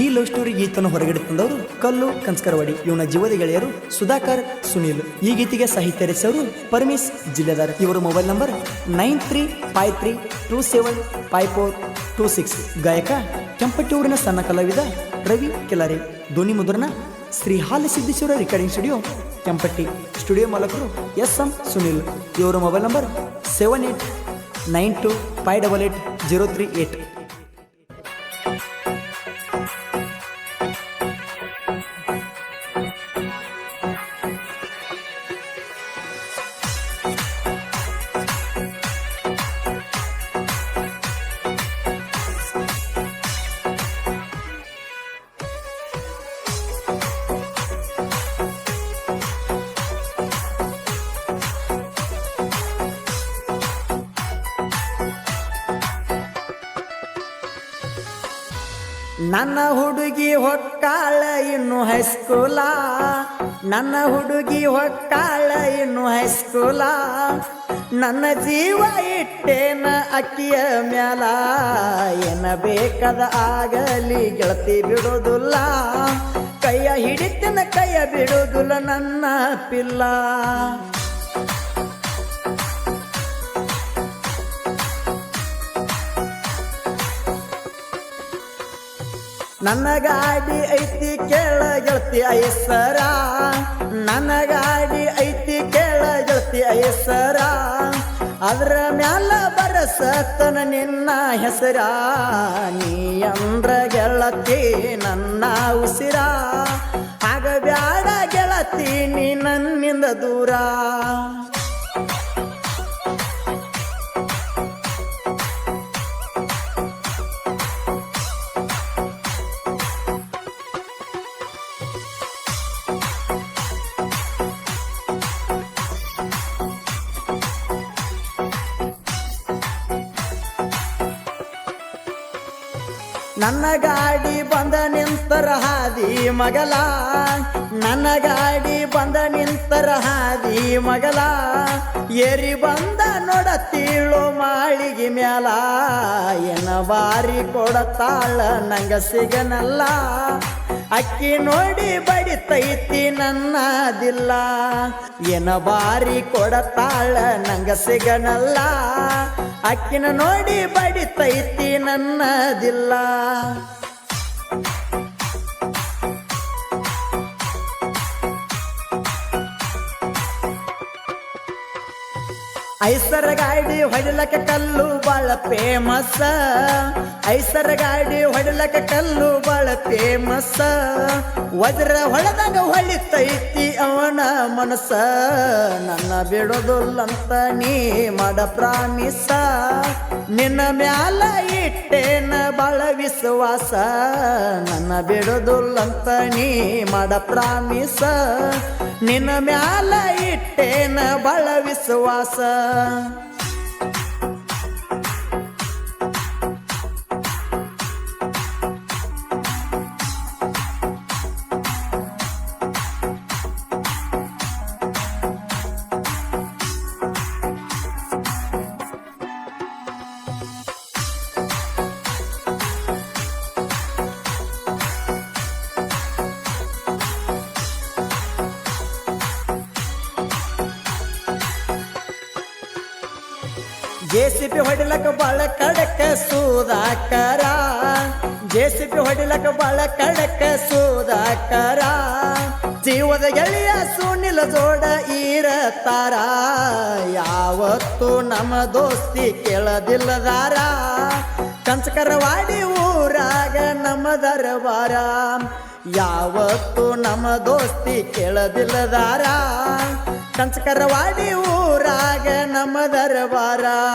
ಈ love story ಗೀತನ್ನು ಹೊರಗಡೆ ತಂದವರು ಕಲ್ಲು ಕಂಸ್ಕರವಾಡಿ. ಇವನ ಜೀವದ ಗೆಳೆಯರು ಸುಧಾಕರ್, ಸುನೀಲ್. ಈ ಗೀತೆಗೆ ಸಾಹಿತ್ಯ ರಚಿಸವರು ಪರಮೇಶ್ ಜಿಲ್ಲೆದಾರ್. ಇವರ ಮೊಬೈಲ್ ನಂಬರ್ 9353275426. ಗಾಯಕ ಕೆಂಪಟ್ಟಿ ಊರಿನ ಸಣ್ಣ ಕಲಾವಿದ ರವಿ ಕೆಲಾರೆ. ಧ್ವನಿ ಮುದ್ರಣ Shri Halasiddeshwara recording studio Kempatti. Studio ಮಾಲಕರು SM ಸುನೀಲ್. ಇವರ ಮೊಬೈಲ್ ನಂಬರ್ 7892588038. ನನ್ನ ಹುಡುಗಿ ಹೊಕ್ಕಾಳ ಇನ್ನು ಹೈಸ್ಕೂಲ, ನನ್ನ ಹುಡುಗಿ ಹೊಕ್ಕಾಳ ಇನ್ನು ಹೈಸ್ಕೂಲ. ನನ್ನ ಜೀವ ಇಟ್ಟೇನ ಅಕ್ಕಿಯ ಮ್ಯಾಲ, ಏನ ಬೇಕಾದ ಆಗಲಿ ಗೆಳತಿ ಬಿಡೋದಿಲ್ಲ. ಕೈಯ ಹಿಡಿತನ ಕೈಯ ಬಿಡೋದಿಲ್ಲ ನನ್ನ ಪಿಲ್ಲ. ನನ್ನ ಗಾಡಿ ಐತಿ ಕೇಳ ಗೆಳತಿ ಐಸರ, ನನ್ನ ಗಾಡಿ ಐತಿ ಕೇಳ ಗೆಳತಿ ಐಸರ. ಅದ್ರ ಮ್ಯಾಲ ಬರಸತನ ನಿನ್ನ ಹೆಸರ, ನೀ ಅಂದ್ರ ಗೆಳತಿ ನನ್ನ ಉಸಿರ. ಆಗ ಬ್ಯಾಡ ಗೆಳತಿ ನೀ ನನ್ನಿಂದ ದೂರ. ನನ್ನ ಗಾಡಿ ಬಂದ ನಿಂತರ ಹಾದಿ ಮಗಲ, ನನ್ನ ಗಾಡಿ ಬಂದ ನಿಂತರ ಹಾದಿ ಮಗಲ. ಏರಿ ಬಂದ ನೋಡತೀಳು ಮಾಳಿಗೆ ಮ್ಯಾಲ, ಏನ ಬಾರಿ ಕೊಡತಾಳ ನಂಗ ಸಿಗನಲ್ಲ. ಅಕ್ಕಿ ನೋಡಿ ಬಡಿತೈತಿ ನನ್ನದಿಲ್ಲ, ಏನ ಬಾರಿ ಕೊಡತಾಳ ನಂಗ ಸಿಗನಲ್ಲ. ಅಕ್ಕಿನ ನೋಡಿ ಬಡಿತೈತಿ ನನ್ನದಿಲ್ಲ. ಐಸರ ಗಾಡಿ ಹೊಡಿಲಕ್ಕ ಕಲ್ಲು ಬಾಳ ಫೇಮಸ್, ಐಸರ ಗಾಡಿ ಹೊಡಿಲಕ್ಕ ಕಲ್ಲು ಬಾಳ ಫೇಮಸ್. ವಜ್ರ ಹೊಳೆದಾಗ ಹೊಳಿತೈತಿ ಅವನ ಮನಸ್ಸ, ನನ್ನ ಬಿಡೋದಿಲ್ಲಂತ ನೀ ಮಾಡ ಪ್ರಾಮಿಸ. ನಿನ್ನ ಮ್ಯಾಲ ಇಟ್ಟೇನ ಬಾಳ ವಿಶ್ವಾಸ, ನನ್ನ ಬಿಡೋದಿಲ್ಲಂತ ನೀ ಮಾಡ ಪ್ರಾಮಿಸ. ನಿನ್ನ ಮ್ಯಾಲ ಇಟ್ಟೇನ ಬಾಳ ವಿಶ್ವಾಸ. JCB ಹೊಡಿಲಕ್ಕ ಬಾಳ ಕಡಕ ಸುಧಾಕರ, JCB ಹೊಡಿಲಕ್ಕ ಬಾಳ ಕಡಕ ಸುಧಾಕರ. ಜೀವದ ಗೆಳೆಯ ಸುನಿಲ್ ಜೋಡ ಇರತಾರ, ಯಾವತ್ತು ನಮ್ಮ ದೋಸ್ತಿ ಕೇಳದಿಲ್ಲದಾರ. ಕಂಚಕರವಾಡಿ ಊರಾಗ ನಮ್ಮ ದರಬಾರ, ಯಾವತ್ತು ನಮ್ಮ ದೋಸ್ತಿ ಕೇಳದಿಲ್ಲದಾರ. ಕಂಚಕರವಾಡಿ ಊರಾಗ ನಮ್ಮ ದರಬಾರ.